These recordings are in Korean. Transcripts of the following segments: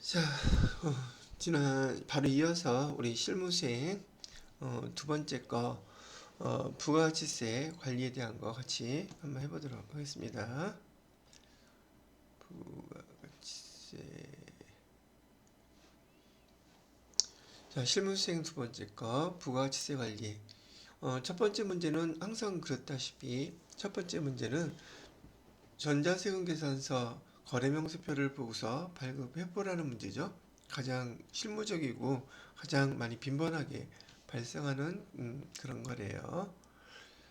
자, 지난 바로 이어서 우리 실무수행 두 번째 거 부가가치세 관리에 대한 거 같이 한번 해보도록 하겠습니다. 부가가치세. 자, 실무수행 두 번째 거 부가가치세 관리. 첫 번째 문제는 항상 그렇다시피 첫 번째 문제는 전자세금계산서 거래명세표를 보고서 발급해보라는 문제죠. 가장 실무적이고 가장 많이 빈번하게 발생하는 그런 거래요.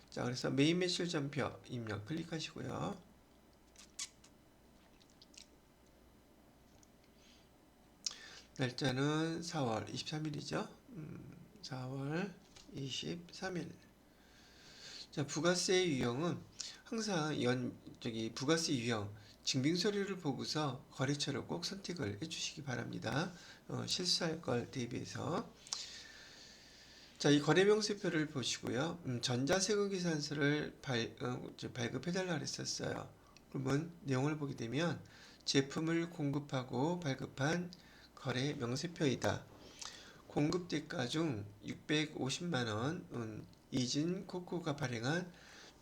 자, 그래서 메인 매출전표 입력 클릭하시고요. 날짜는 4월 23일이죠. 4월 23일. 자, 부가세 유형은 항상 부가세 유형 증빙서류를 보고서 거래처를 꼭 선택을 해주시기 바랍니다. 실수할 걸 대비해서. 자, 이 거래명세표를 보시고요. 전자세금계산서를 발급해달라 그랬었어요. 그러면 내용을 보게 되면 제품을 공급하고 발급한 거래명세표이다. 공급대가 중 650만원 이진코코가 발행한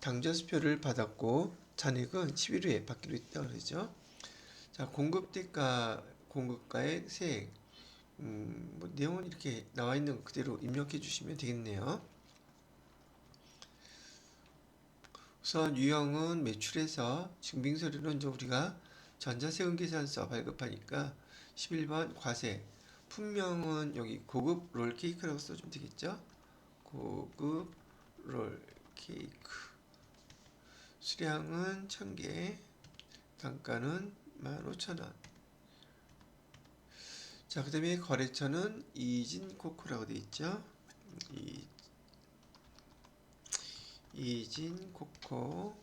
당저수표를 받았고 잔액은 10일 후에 받기로 했다고 그러죠. 자, 공급가의 세액. 내용은 이렇게 나와 있는 거 그대로 입력해 주시면 되겠네요. 우선 유형은 매출에서 증빙서류는 이제 우리가 전자세금계산서 발급하니까 11번 과세. 품명은 여기 고급 롤케이크라고 써주면 되겠죠. 고급 롤케이크. 수량은 1000개. 단가는 15,000원. 자, 그 다음에 거래처는 이진코코라고 되어 있죠. 이진코코.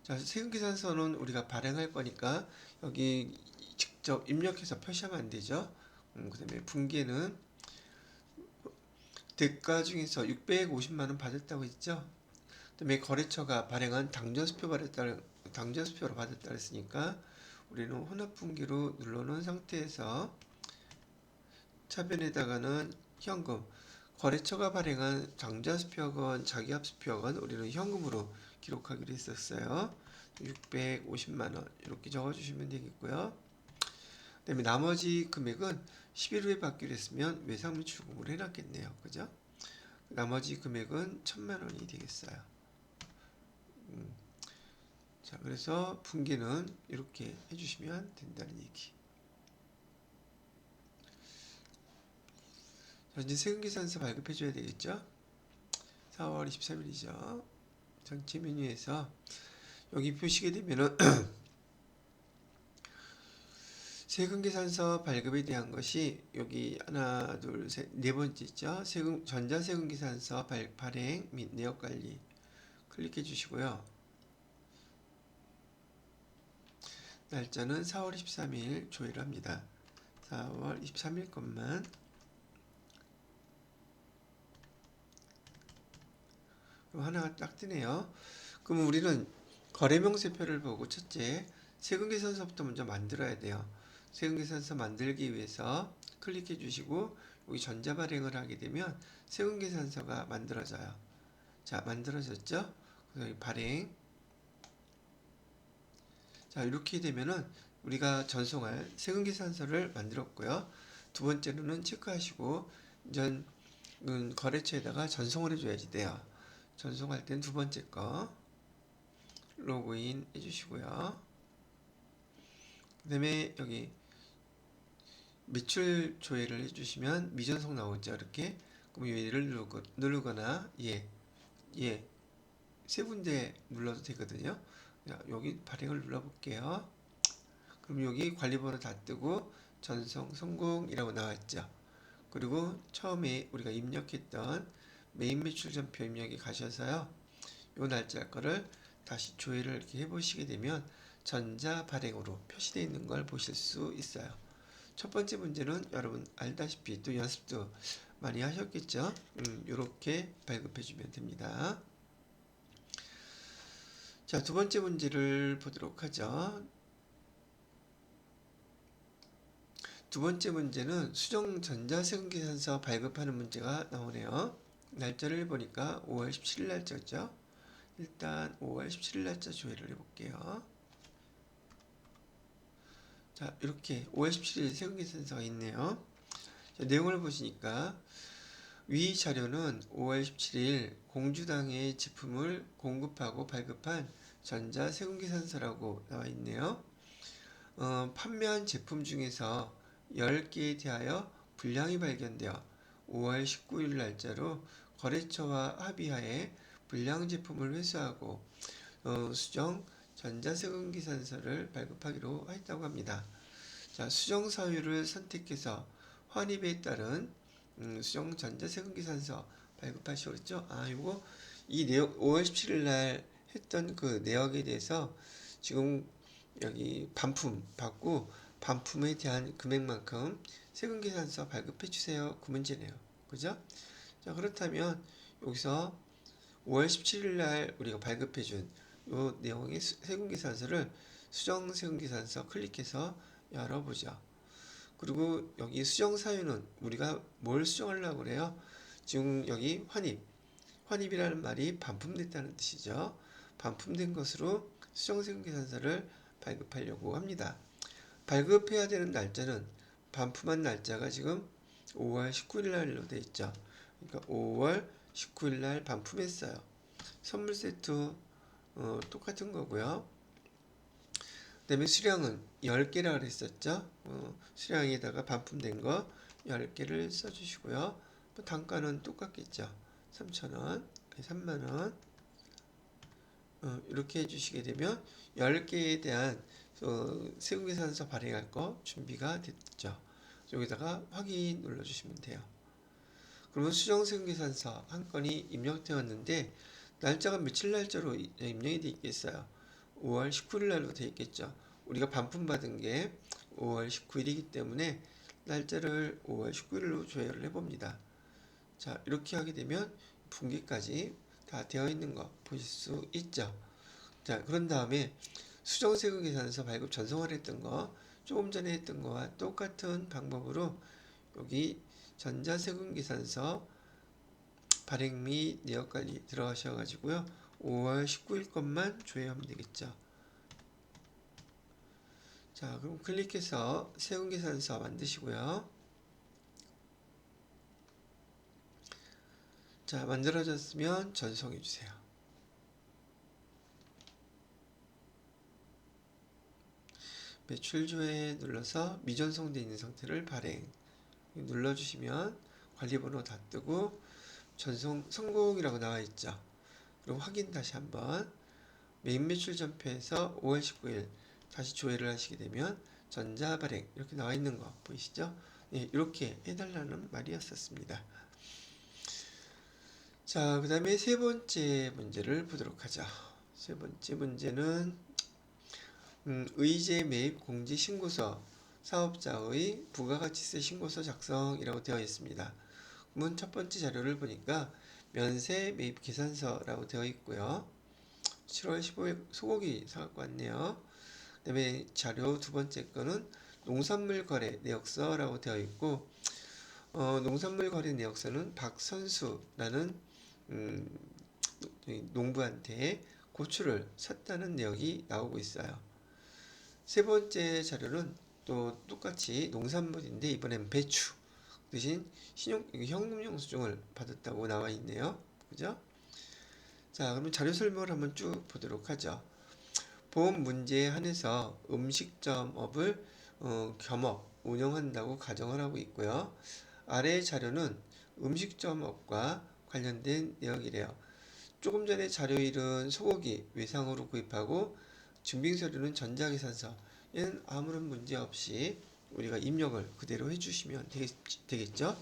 자, 세금계산서는 우리가 발행할 거니까 여기 직접 입력해서 표시하면 안 되죠. 그 다음에 분기에는 대가 중에서 650만원 받았다고 했죠. 그 다음에 거래처가 발행한 당저수표로 받았다 그랬으니까 우리는 혼합분기로 눌러놓은 상태에서 차변에다가는 현금, 거래처가 발행한 당좌수표건 자기합수표건 우리는 현금으로 기록하기로 했었어요. 650만원 이렇게 적어주시면 되겠고요. 그 다음에 나머지 금액은 10일 후에 받기로 했으면 외상매출금으로 해놨겠네요. 그죠? 나머지 금액은 1000만원이 되겠어요. 자, 그래서 분기는 이렇게 해주시면 된다는 얘기. 자, 이제 세금계산서 발급해줘야 되겠죠? 4월 23일이죠. 전체 메뉴에서 여기 보시게 되면은 세금계산서 발급에 대한 것이 여기 하나, 둘, 셋, 네 번째 있죠. 전자세금계산서 발행 및 내역관리 클릭해 주시고요. 날짜는 4월 23일 조회를 합니다. 4월 23일 것만. 그럼 하나가 딱 뜨네요. 그럼 우리는 거래명세표를 보고 첫째 세금계산서부터 먼저 만들어야 돼요. 세금계산서 만들기 위해서 클릭해 주시고 여기 전자발행을 하게 되면 세금계산서가 만들어져요. 자, 만들어졌죠? 그래서 발행. 자, 이렇게 되면은 우리가 전송할 세금계산서를 만들었고요. 두 번째로는 체크하시고 전 거래처에다가 전송을 해줘야지 돼요. 전송할 땐 두 번째 거 로그인 해주시고요. 그 다음에 여기 매출 조회를 해주시면 미전송 나오죠. 이렇게. 그럼 얘를 누르거나 세 군데 눌러도 되거든요. 여기 발행을 눌러볼게요. 그럼 여기 관리번호 다 뜨고 전송 성공이라고 나왔죠. 그리고 처음에 우리가 입력했던 메인 매출전표 입력에 가셔서요. 요 날짜 거를 다시 조회를 이렇게 해보시게 되면 전자 발행으로 표시되어 있는 걸 보실 수 있어요. 첫 번째 문제는 여러분 알다시피 또 연습도 많이 하셨겠죠. 이렇게 발급해주면 됩니다. 자, 두 번째 문제를 보도록 하죠. 두 번째 문제는 수정 전자세금계산서 발급하는 문제가 나오네요. 날짜를 보니까 5월 17일 날짜죠. 일단 5월 17일 날짜 조회를 해볼게요. 자, 이렇게 5월 17일 세금계산서가 있네요. 자, 내용을 보시니까 위 자료는 5월 17일 공주당의 제품을 공급하고 발급한 전자세금계산서라고 나와 있네요. 판매한 제품 중에서 10개에 대하여 불량이 발견되어 5월 19일 날짜로 거래처와 합의하에 불량 제품을 회수하고 수정 전자세금계산서를 발급하기로 했다고 합니다. 자, 수정 사유를 선택해서 환입에 따른 수정 전자세금계산서 발급하시겠죠? 요거 이 내용 5월 17일 날 했던 그 내역에 대해서 지금 여기 반품 받고 반품에 대한 금액만큼 세금계산서 발급해 주세요. 그 문제네요. 그죠? 자, 그렇다면 여기서 5월 17일 날 우리가 발급해 준 요 내용의 세금계산서를 수정 세금계산서 클릭해서 열어보죠. 그리고 여기 수정 사유는 우리가 뭘 수정하려고 그래요? 지금 여기 환입이라는 말이 반품됐다는 뜻이죠. 반품된 것으로 수정 세금계산서를 발급하려고 합니다. 발급해야 되는 날짜는 반품한 날짜가 지금 5월 19일 날로 되어 있죠. 그러니까 5월 19일 날 반품했어요. 선물 세트 똑같은 거고요. 그 다음에 수량은 10개라 그랬었죠. 수량에다가 반품된 거 10개를 써주시고요. 단가는 똑같겠죠. 3,000원, 3만원 이렇게 해주시게 되면 10개에 대한 세금계산서 발행할 거 준비가 됐죠. 여기다가 확인 눌러주시면 돼요. 그러면 수정세금계산서 한 건이 입력되었는데 날짜가 며칠 날짜로 입력이 되어 있겠어요? 5월 19일 날로 되어 있겠죠. 우리가 반품받은 게 5월 19일이기 때문에 날짜를 5월 19일로 조회를 해봅니다. 자, 이렇게 하게 되면 분기까지 다 되어 있는 거 보실 수 있죠. 자, 그런 다음에 수정세금계산서 발급 전송을 했던 거 조금 전에 했던 거와 똑같은 방법으로 여기 전자세금계산서 발행 및 내역관리 들어가셔가지고요. 5월 19일 것만 조회하면 되겠죠. 자, 그럼 클릭해서 세금계산서 만드시고요. 자, 만들어졌으면 전송해 주세요. 매출 조회 눌러서 미전송되어 있는 상태를 발행 눌러주시면 관리번호 다 뜨고 전송 성공이라고 나와 있죠. 그럼 확인 다시 한번 메인 매출 전표에서 5월 19일 다시 조회를 하시게 되면 전자 발행 이렇게 나와 있는 거 보이시죠? 예, 이렇게 해달라는 말이었었습니다. 자, 그 다음에 세 번째 문제를 보도록 하죠. 세 번째 문제는 의제 매입 공지 신고서 사업자의 부가가치세 신고서 작성이라고 되어 있습니다. 그러면 첫 번째 자료를 보니까 면세 매입 계산서라고 되어 있고요. 7월 15일 소고기 사갖고 왔네요. 그 다음에 자료 두 번째 거는 농산물 거래 내역서라고 되어 있고 농산물 거래 내역서는 박선수라는 농부한테 고추를 샀다는 내역이 나오고 있어요. 세 번째 자료는 또 똑같이 농산물인데 이번엔 배추 대신 현금 영수증을 받았다고 나와 있네요. 그죠? 자, 그러면 자료 설명을 한번 쭉 보도록 하죠. 보험 문제에 한해서 음식점업을 겸업 운영한다고 가정을 하고 있고요. 아래 자료는 음식점업과 관련된 내역이래요. 조금 전에 자료 1은 소고기 외상으로 구입하고 증빙서류는 전자계산서. 얘는 아무런 문제 없이 우리가 입력을 그대로 해주시면 되겠죠.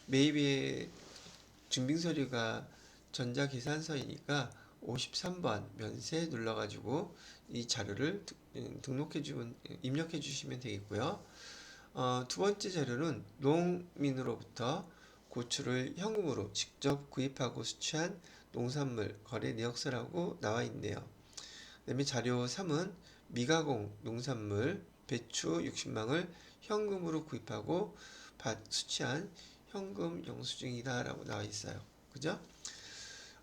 매입의 증빙서류가 전자계산서이니까 53번 면세 눌러가지고 이 자료를 입력해 주시면 되겠고요. 두 번째 자료는 농민으로부터 고추를 현금으로 직접 구입하고 수취한 농산물 거래 내역서라고 나와 있네요. 그 다음에 자료 3은 미가공 농산물 배추 60망을 현금으로 구입하고 수취한 현금 영수증이다 라고 나와 있어요. 그죠?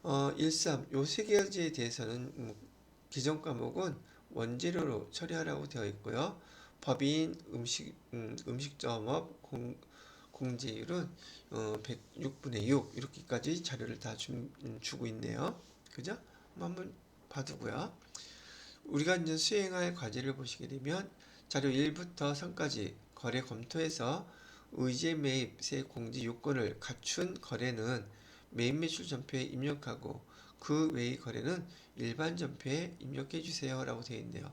13. 요 세 가지에 대해서는 기존 과목은 원재료로 처리하라고 되어 있고요. 법인 음식점업 공제율은 106분의 6 이렇게까지 자료를 다 주고 있네요. 그죠? 한번 봐두고요. 우리가 이제 수행할 과제를 보시게 되면 자료 1부터 3까지 거래 검토에서 의제 매입세 공제 요건을 갖춘 거래는 매입 매출 전표에 입력하고 그 외의 거래는 일반 전표에 입력해 주세요 라고 되어 있네요.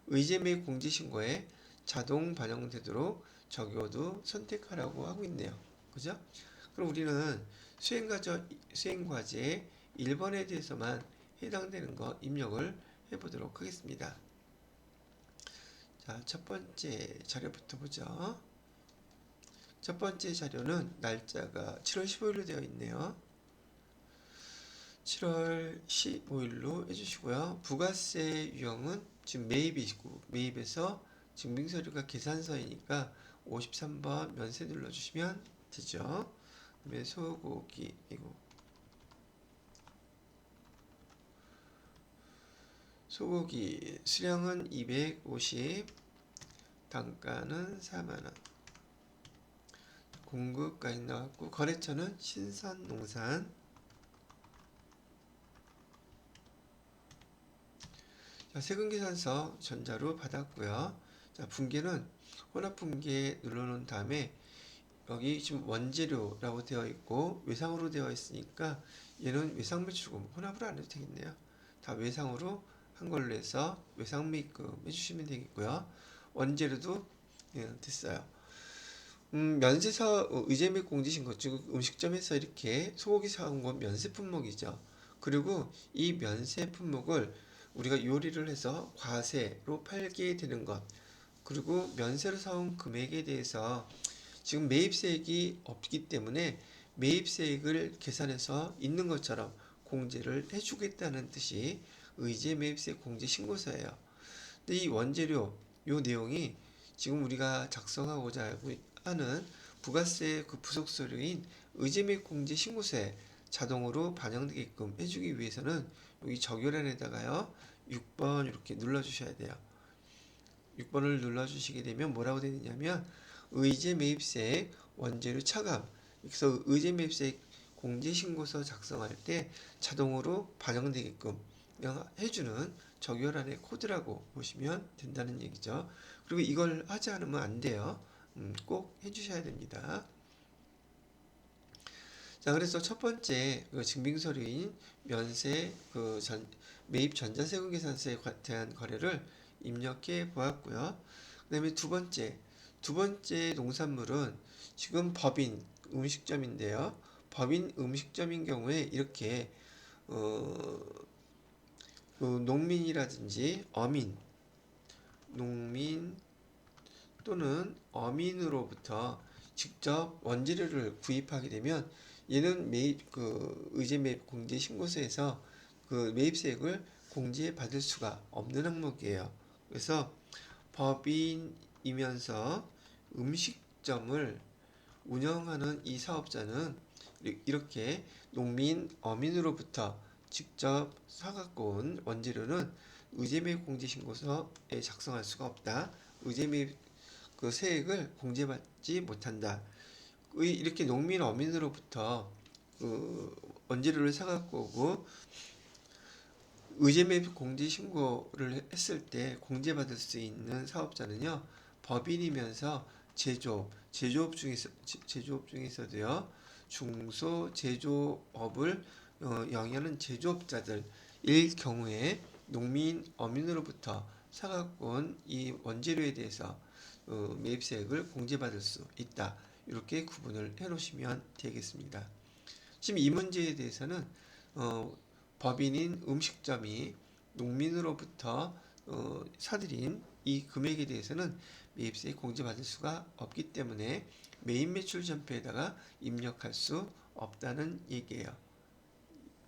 의제 매입 공제 신고에 자동 반영되도록 적용도 선택하라고 하고 있네요. 그죠? 그럼 우리는 수행 과제의 1번에 대해서만 해당되는 거 입력을 해보도록 하겠습니다. 자, 첫 번째 자료부터 보죠. 첫 번째 자료는 날짜가 7월 15일로 되어 있네요. 7월 15일로 해주시고요. 부가세 유형은 지금 매입이시고 매입에서 증빙서류가 계산서이니까 53번 면세 눌러주시면 되죠. 그다음에 소고기 수량은 250, 단가는 4만원, 공급까지 나왔고 거래처는 신선농산. 자, 세금계산서 전자로 받았고요. 자, 분계는 혼합분계 눌러놓은 다음에 여기 지금 원재료라고 되어 있고 외상으로 되어 있으니까 얘는 외상매출금 혼합을 안 해도 되겠네요. 다 외상으로 한 걸로 해서 외상매입금 해주시면 되겠고요. 원재료도 됐어요. 면세사 의제매입 공제신고 즉 음식점에서 이렇게 소고기 사온 건 면세 품목이죠. 그리고 이 면세 품목을 우리가 요리를 해서 과세로 팔게 되는 것, 그리고 면세로 사온 금액에 대해서 지금 매입세액이 없기 때문에 매입세액을 계산해서 있는 것처럼 공제를 해주겠다는 뜻이 의제매입세 공제신고서예요. 근데 이 원재료 요 내용이 지금 우리가 작성하고자 하는 부가세 그 부속서류인 의제매입 공제신고서에 자동으로 반영되게끔 해주기 위해서는 여기 적요란에다가요 6번 이렇게 눌러주셔야 돼요. 6번을 눌러주시게 되면 뭐라고 되느냐면 의제매입세 원재료 차감, 그래서 의제매입세 공제신고서 작성할 때 자동으로 반영되게끔 해주는 적요란의 코드라고 보시면 된다는 얘기죠. 그리고 이걸 하지 않으면 안 돼요. 꼭 해주셔야 됩니다. 자, 그래서 첫 번째 증빙서류인 면세 매입 전자세금 계산서에 대한 거래를 입력해 보았고요. 그 다음에 두 번째 농산물은 지금 법인 음식점인데요. 법인 음식점인 경우에 이렇게 농민이라든지 농민 또는 어민으로부터 직접 원재료를 구입하게 되면 얘는 의제 매입 공제 신고서에서 그 매입세액을 공제받을 수가 없는 항목이에요. 그래서 법인이면서 음식점을 운영하는 이 사업자는 이렇게 농민, 어민으로부터 직접 사갖고 온 원재료는 의제매입 공제신고서에 작성할 수가 없다. 의제매입 그 세액을 공제받지 못한다. 이렇게 농민, 어민으로부터 그 원재료를 사갖고 오고 의제매입 공제신고를 했을 때 공제받을 수 있는 사업자는요, 법인이면서 제조업 중에서도요, 중소제조업을 영위하는 제조업자들일 경우에 농민, 어민으로부터 사갖고 온 이 원재료에 대해서 매입세액을 공제받을 수 있다. 이렇게 구분을 해 놓으시면 되겠습니다. 지금 이 문제에 대해서는 법인인 음식점이 농민으로부터 사들인 이 금액에 대해서는 매입세 공제받을 수가 없기 때문에 매입 매출 전표에다가 입력할 수 없다는 얘기예요.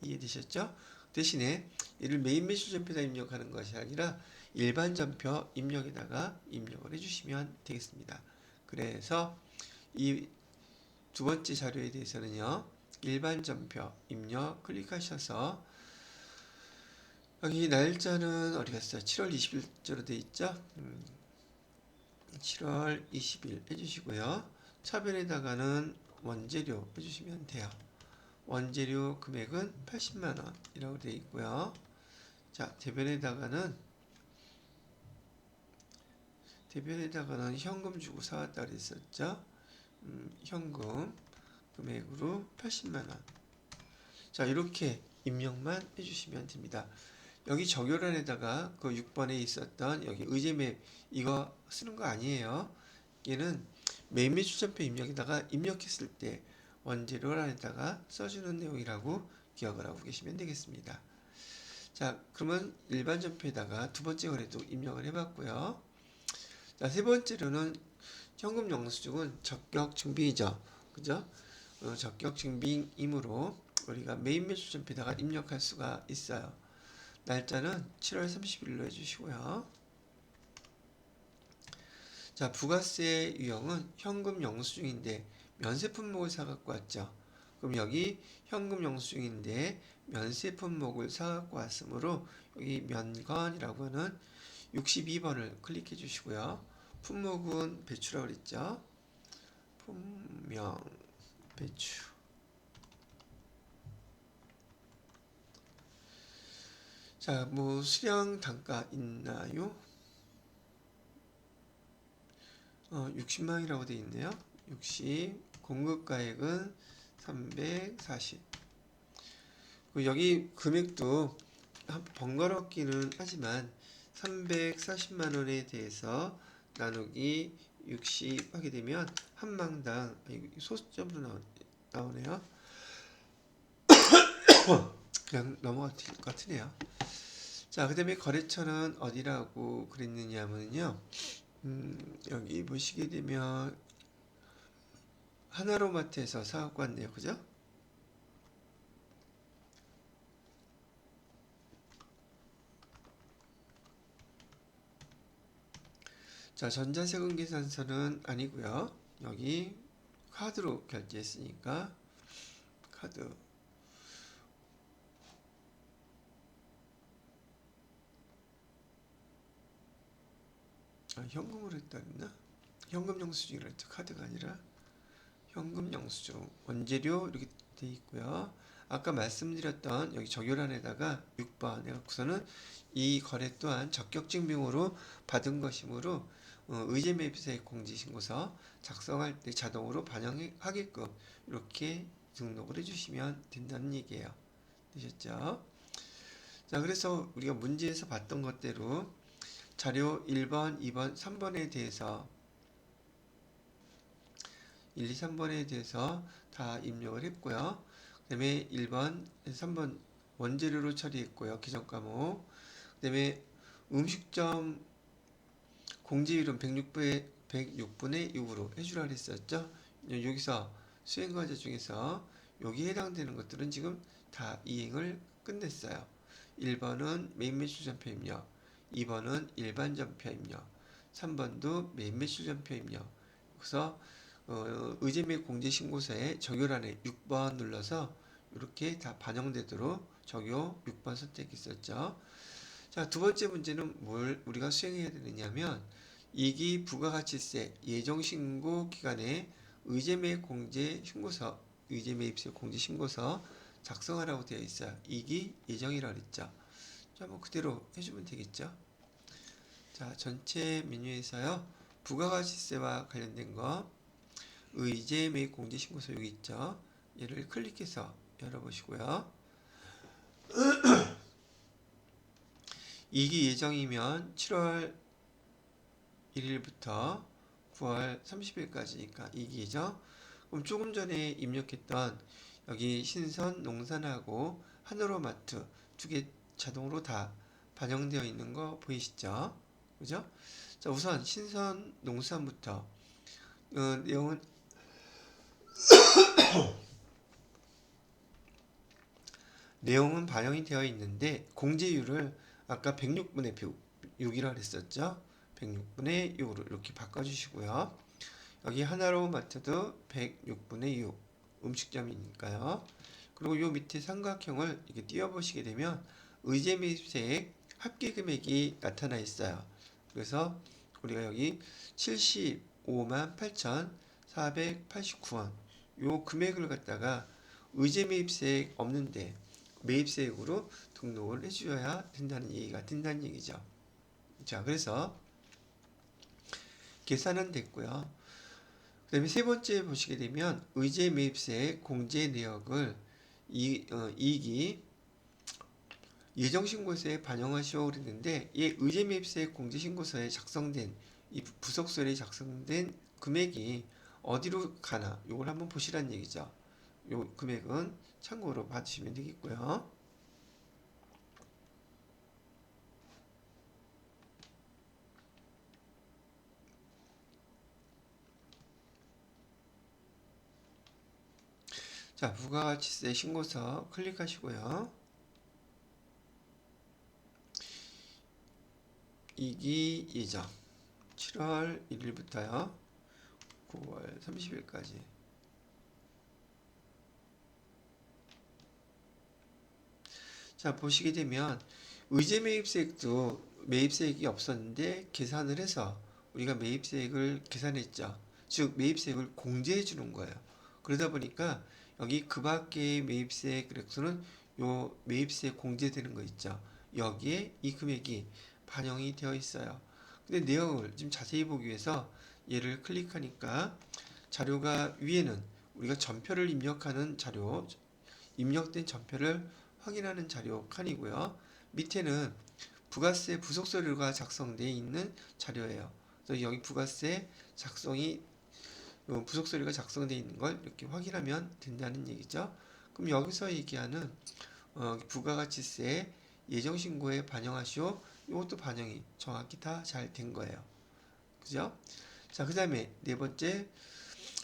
이해되셨죠? 대신에 이를 매입 매출 전표에다 입력하는 것이 아니라 일반 전표 입력에다가 입력을 해주시면 되겠습니다. 그래서 이 두 번째 자료에 대해서는요, 일반 전표 입력 클릭하셔서 여기 날짜는 어디 갔어요? 7월 20일자로 되어 있죠? 7월 20일 해주시고요. 차별에다가는 원재료 해주시면 돼요. 원재료 금액은 80만원이라고 되어 있고요. 자, 대변에다가는 현금 주고 사왔다 그랬었죠? 현금 금액으로 80만원. 자, 이렇게 입력만 해주시면 됩니다. 여기 적요란에다가 그 6번에 있었던 여기 의제맵 이거 쓰는 거 아니에요. 얘는 메인 출전표 입력에다가 입력했을 때 원재료란에다가 써주는 내용이라고 기억을 하고 계시면 되겠습니다. 자, 그러면 일반 전표에다가 두 번째 거래도 입력을 해봤고요. 자, 세 번째로는 현금 영수증은 적격 증빙이죠. 그죠? 적격 증빙이므로 우리가 메인 매출 전표에다가 입력할 수가 있어요. 날짜는 7월 30일로 해주시고요. 자, 부가세 유형은 현금 영수증인데 면세 품목을 사갖고 왔죠. 그럼 여기 현금 영수증인데 면세 품목을 사갖고 왔으므로 여기 면건이라고 하는 62번을 클릭해 주시고요. 품목은 배추라고 그랬죠. 품명 배추. 자, 뭐 수량 단가 있나요? 60만이라고 되어 있네요. 60. 공급가액은 340. 여기 금액도 번거롭기는 하지만 340만원에 대해서 나누기 60 하게 되면 한 망당 소수점으로 나오네요. 그냥 넘어갈 것 같으네요. 자, 그 다음에 거래처는 어디라고 그랬느냐면요. 여기 보시게 되면 하나로마트에서 사갖고 왔네요. 그죠? 자, 전자세금 계산서는 아니고요. 여기 카드로 결제했으니까 카드. 현금으로 했다 했나? 현금 영수증이라 했죠. 카드가 아니라 현금 영수증. 원재료 이렇게 돼 있고요. 아까 말씀드렸던 여기 적요란에다가 6번 해갖고서는 이 거래 또한 적격증명으로 받은 것이므로 의제매입세 공지신고서 작성할 때 자동으로 반영하게끔 이렇게 등록을 해주시면 된다는 얘기예요. 되셨죠? 자, 그래서 우리가 문제에서 봤던 것대로 자료 1번, 2번, 3번에 대해서 1, 2, 3번에 대해서 다 입력을 했고요. 그 다음에 1번, 3번 원재료로 처리했고요. 기존과목. 그 다음에 음식점 공제율은 106분의 6으로 해주라 그랬었죠. 여기서 수행과제 중에서 여기에 해당되는 것들은 지금 다 이행을 끝냈어요. 1번은 메인 매출 전표 입력, 2번은 일반 전표 입력, 3번도 메인 매출 전표 입력. 그래서 의제매 공제신고서에 적요란에 6번 눌러서 이렇게 다 반영되도록 적요 6번 선택했었죠. 자, 두 번째 문제는 뭘 우리가 수행해야 되느냐면 2기 부가가치세 예정신고 기간에 의제매입 공제신고서, 의제매입세 공제신고서 작성하라고 되어 있어요. 2기 예정이라고 그랬죠. 자, 뭐 그대로 해주면 되겠죠. 자, 전체 메뉴에서요. 부가가치세와 관련된 거 의제매입 공제신고서 여기 있죠. 얘를 클릭해서 열어보시고요. 2기 예정이면 7월 1일부터 9월 30일까지니까 2기죠. 그럼 조금 전에 입력했던 여기 신선 농산하고 하나로마트 두 개 자동으로 다 반영되어 있는 거 보이시죠? 그죠? 자, 우선 신선 농산부터 내용은 내용은 반영이 되어 있는데 공제율을 아까 106분의 106이라고 그랬었죠. 106분의 6으로 이렇게 바꿔주시고요. 여기 하나로 맞춰도 106분의 6 음식점이니까요. 그리고 요 밑에 삼각형을 이렇게 띄워보시게 되면 의제 매입세액 합계 금액이 나타나 있어요. 그래서 우리가 여기 75만 8,489원 요 금액을 갖다가 의제 매입세액 없는데 매입세액으로 등록을 해주셔야 된다는 얘기가 된다는 얘기죠. 자, 그래서 계산은 됐고요. 그 다음에 세 번째 보시게 되면 의제 매입세액 공제 내역을 이익이 예정신고서에 반영하시오 그랬는데 이 의제 매입세액 공제신고서에 작성된 이 부속서에 작성된 금액이 어디로 가나 요걸 한번 보시라는 얘기죠. 요 금액은 참고로 봐주시면 되겠고요. 자, 부가가치세 신고서 클릭하시고요. 이기 예정 7월 1일부터요. 9월 30일까지. 자, 보시게 되면 의제 매입세액도 매입세액이 없었는데 계산을 해서 우리가 매입세액을 계산했죠. 즉 매입세액을 공제해 주는 거예요. 그러다 보니까 여기 그 밖의 매입세액 액수는 요 매입세액 공제되는 거 있죠. 여기에 이 금액이 반영이 되어 있어요. 근데 내용을 좀 자세히 보기 위해서 얘를 클릭하니까 자료가 위에는 우리가 전표를 입력하는 자료, 입력된 전표를 확인하는 자료 칸이고요. 밑에는 부가세 부속서류가 작성되어 있는 자료예요. 그래서 여기 부가세 작성이 부속서류가 작성되어 있는 걸 이렇게 확인하면 된다는 얘기죠. 그럼 여기서 얘기하는 부가가치세 예정신고에 반영하시오. 이것도 반영이 정확히 다 잘 된 거예요. 그죠? 자, 그 다음에 네 번째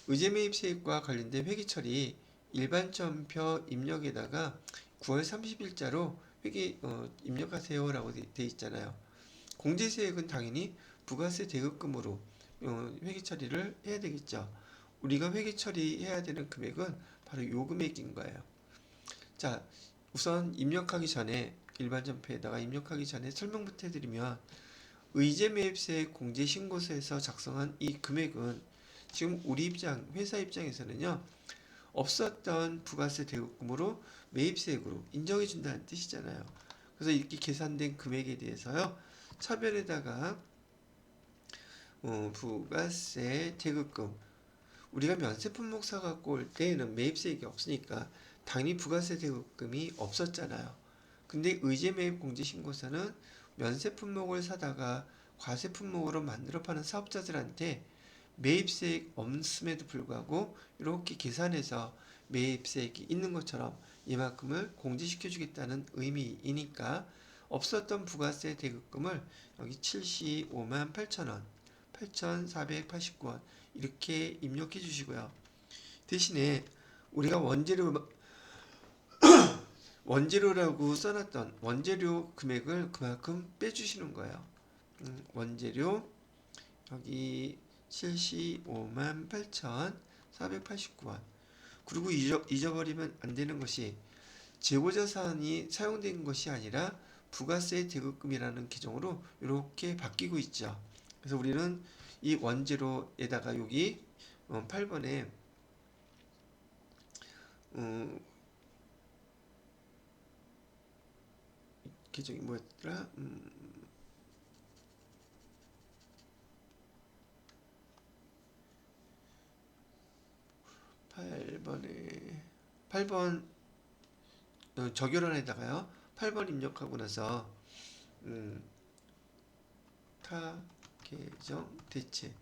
의제매입세액과 관련된 회계처리 일반전표 입력에다가 9월 30일자로 회계 입력하세요 라고 돼 있잖아요. 공제세액은 당연히 부가세 대급금으로 회계 처리를 해야 되겠죠. 우리가 회계 처리해야 되는 금액은 바로 요 금액인 거예요. 자, 우선 입력하기 전에 일반 전표에다가 입력하기 전에 설명부터 해드리면 의제 매입세 공제 신고서에서 작성한 이 금액은 지금 우리 입장 회사 입장에서는요 없었던 부가세 대급금으로 매입세액으로 인정해 준다는 뜻이잖아요. 그래서 이렇게 계산된 금액에 대해서요 차별에다가 부가세 대급금 우리가 면세품목 사갖고 올 때에는 매입세액이 없으니까 당연히 부가세 대급금이 없었잖아요. 근데 의제 매입 공제 신고서는 면세품목을 사다가 과세품목으로 만들어 파는 사업자들한테 매입세액 없음에도 불구하고 이렇게 계산해서 매입세액이 있는 것처럼 이만큼을 공제시켜 주겠다는 의미이니까 없었던 부가세 대급금을 여기 75만 8천원 8,489원 이렇게 입력해 주시고요. 대신에 우리가 원재료라고 써놨던 원재료 금액을 그만큼 빼주시는 거예요. 원재료 여기 75만 8,489원. 그리고 잊어버리면 안 되는 것이 재고자산이 사용된 것이 아니라 부가세 대급금이라는 계정으로 이렇게 바뀌고 있죠. 그래서 우리는 이 원재료에다가 여기 8번에 계정이 뭐였더라? 8번 적혈원에다가요 8번 입력하고 나서 타 계정 대체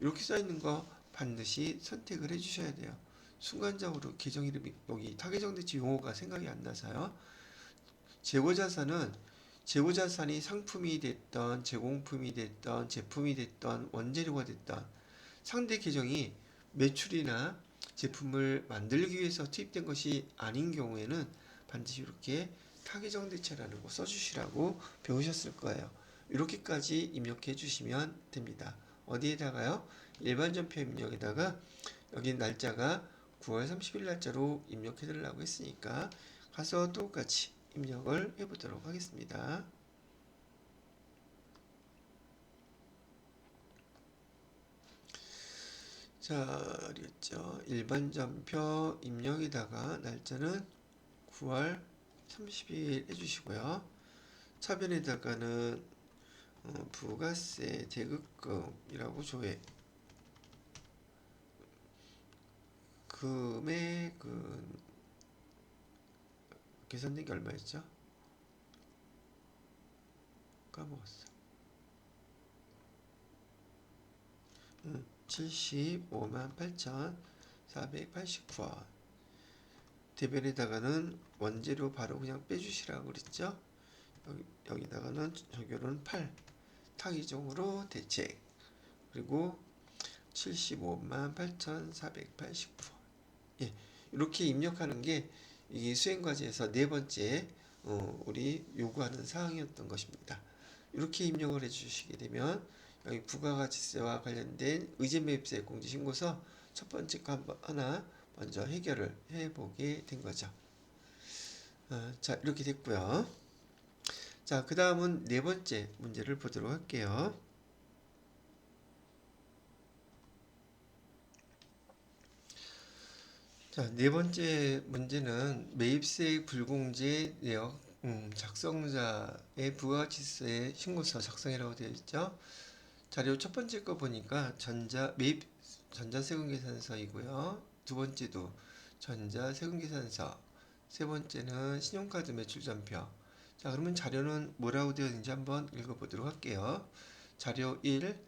이렇게 써있는 거 반드시 선택을 해주셔야 돼요. 순간적으로 계정 이름이 여기 타계정 대체 용어가 생각이 안 나서요. 재고자산이 상품이 됐던 제공품이 됐던 제품이 됐던 원재료가 됐던 상대 계정이 매출이나 제품을 만들기 위해서 투입된 것이 아닌 경우에는 반드시 이렇게 타계정 대체라는 거 써주시라고 배우셨을 거예요. 이렇게까지 입력해 주시면 됩니다. 어디에다가요? 일반 전표 입력에다가 여기 날짜가 9월 30일 날짜로 입력해 달라고 했으니까 가서 똑같이 입력을 해 보도록 하겠습니다. 자, 그랬죠. 일반 전표 입력에다가 날짜는 9월 30일 해주시고요. 차변에다가는 부가세 대급금이라고 조회 금액은 계산된 게 얼마였죠? 까먹었어. 75만 8,489원. 대변에다가는 원재료 바로 그냥 빼주시라고 그랬죠? 여기다가는 적용은 8 타기종으로 대책, 그리고 75만 8,489원. 예, 이렇게 입력하는 게 이 수행과제에서 네 번째 우리 요구하는 사항이었던 것입니다. 이렇게 입력을 해주시게 되면 여기 부가가치세와 관련된 의제매입세 공제신고서 첫 번째 거 하나 먼저 해결을 해보게 된 거죠. 자, 이렇게 됐고요. 자, 그 다음은 네 번째 문제를 보도록 할게요. 자, 네 번째 문제는 매입세액 불공제 내역 작성자의 부가가치세 신고서 작성이라고 되어 있죠. 자료 첫 번째 거 보니까 매입 전자세금계산서이고요. 두 번째도 전자세금계산서, 세 번째는 신용카드 매출전표. 자, 그러면 자료는 뭐라고 되어 있는지 한번 읽어보도록 할게요. 자료 1,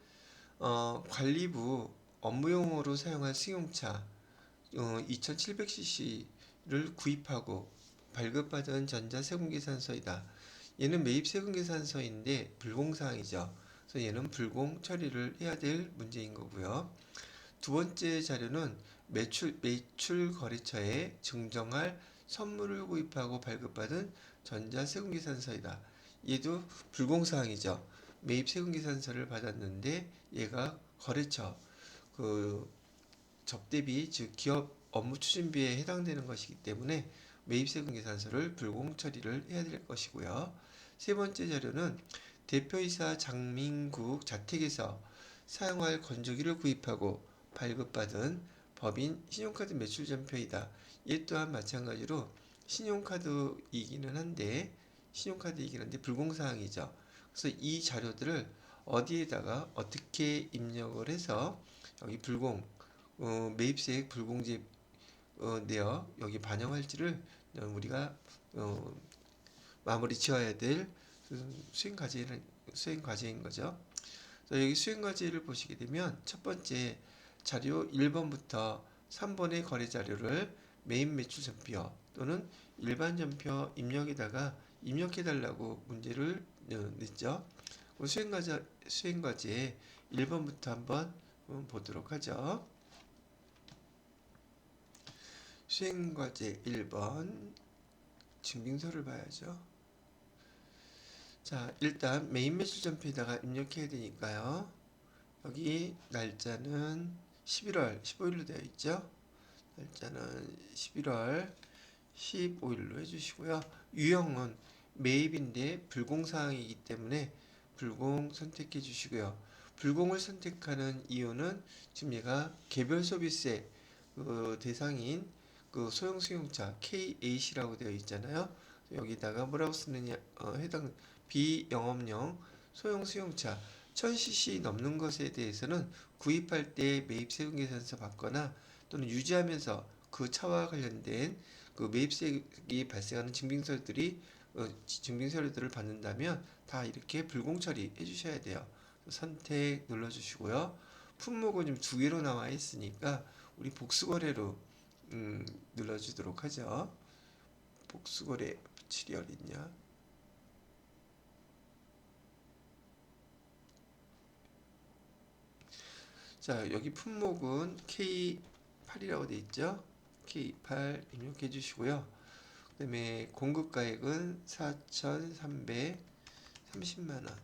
관리부 업무용으로 사용할 승용차 2700cc를 구입하고 발급받은 전자세금계산서이다. 얘는 매입세금계산서인데 불공사항이죠. 그래서 얘는 불공 처리를 해야 될 문제인 거고요. 두 번째 자료는 매출 거래처에 증정할 선물을 구입하고 발급받은 전자세금계산서이다. 얘도 불공사항이죠. 매입세금계산서를 받았는데 얘가 거래처 접대비, 즉 기업 업무 추진비에 해당되는 것이기 때문에 매입세금 계산서를 불공 처리를 해야 될 것이고요. 세 번째 자료는 대표이사 장민국 자택에서 사용할 건조기를 구입하고 발급받은 법인 신용카드 매출전표이다. 얘 또한 마찬가지로 신용카드이기는 한데 불공사항이죠. 그래서 이 자료들을 어디에다가 어떻게 입력을 해서 여기 매입세액 불공제 내역 여기 반영할지를 우리가 마무리 지어야 될 수행 과제인 거죠. 여기 수행 과제를 보시게 되면 첫 번째 자료 1번부터 3번의 거래 자료를 매입 매출 전표 또는 일반 전표 입력에다가 입력해 달라고 문제를 냈죠. 수행 과제 1번부터 한번 보도록 하죠. 수행과제 1번 증빙서를 봐야죠. 자, 일단 메인 매출 전표에다가 입력해야 되니까요. 여기 날짜는 11월 15일로 되어 있죠. 날짜는 11월 15일로 해주시고요. 유형은 매입인데 불공사항이기 때문에 불공 선택해 주시고요. 불공을 선택하는 이유는 지금 얘가 개별 소비세 대상인 소형 승용차 K8이라고 되어 있잖아요. 여기다가 뭐라고 쓰느냐, 해당 비영업용 소형 승용차 1000cc 넘는 것에 대해서는 구입할 때 매입세금계산서 받거나 또는 유지하면서 그 차와 관련된 매입세액이 발생하는 증빙서류들을 받는다면 다 이렇게 불공 처리해 주셔야 돼요. 선택 눌러주시고요. 품목은 좀 두 개로 나와 있으니까 우리 복수거래로 눌러주도록 하죠. 복수거래 붙일이 어딨냐? 자, 여기 품목은 K8이라고 되어 있죠. K8 입력해 주시고요. 그 다음에 공급가액은 4,330만원.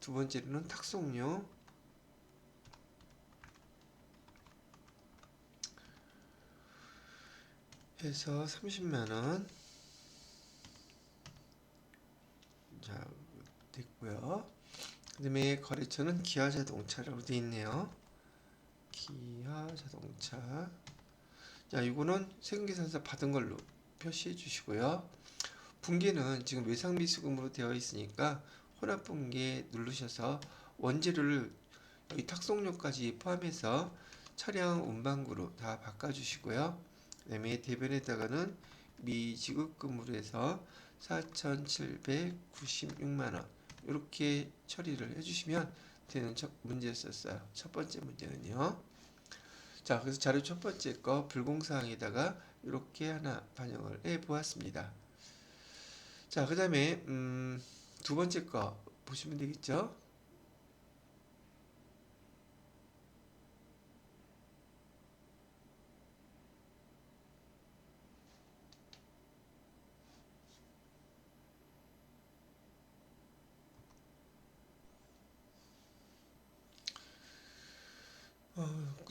두 번째로는 탁송료 해서 30만원. 자, 됐고요. 그 다음에 거래처는 기아자동차라고 되어 있네요. 기아자동차. 자, 이거는 세금계산서 받은 걸로 표시해 주시고요. 분기는 지금 외상비수금으로 되어 있으니까 혼합분기 누르셔서 원재료를 여기 탁송료까지 포함해서 차량 운반구로 다 바꿔주시고요. 그 다음에 대변에다가는 미지급금으로 해서 4,796만원 이렇게 처리를 해주시면 되는 문제였었어요. 첫 번째 문제는요. 자, 그래서 자료 첫 번째 거 불공사항에다가 이렇게 하나 반영을 해 보았습니다. 자, 그 다음에 두 번째 거 보시면 되겠죠.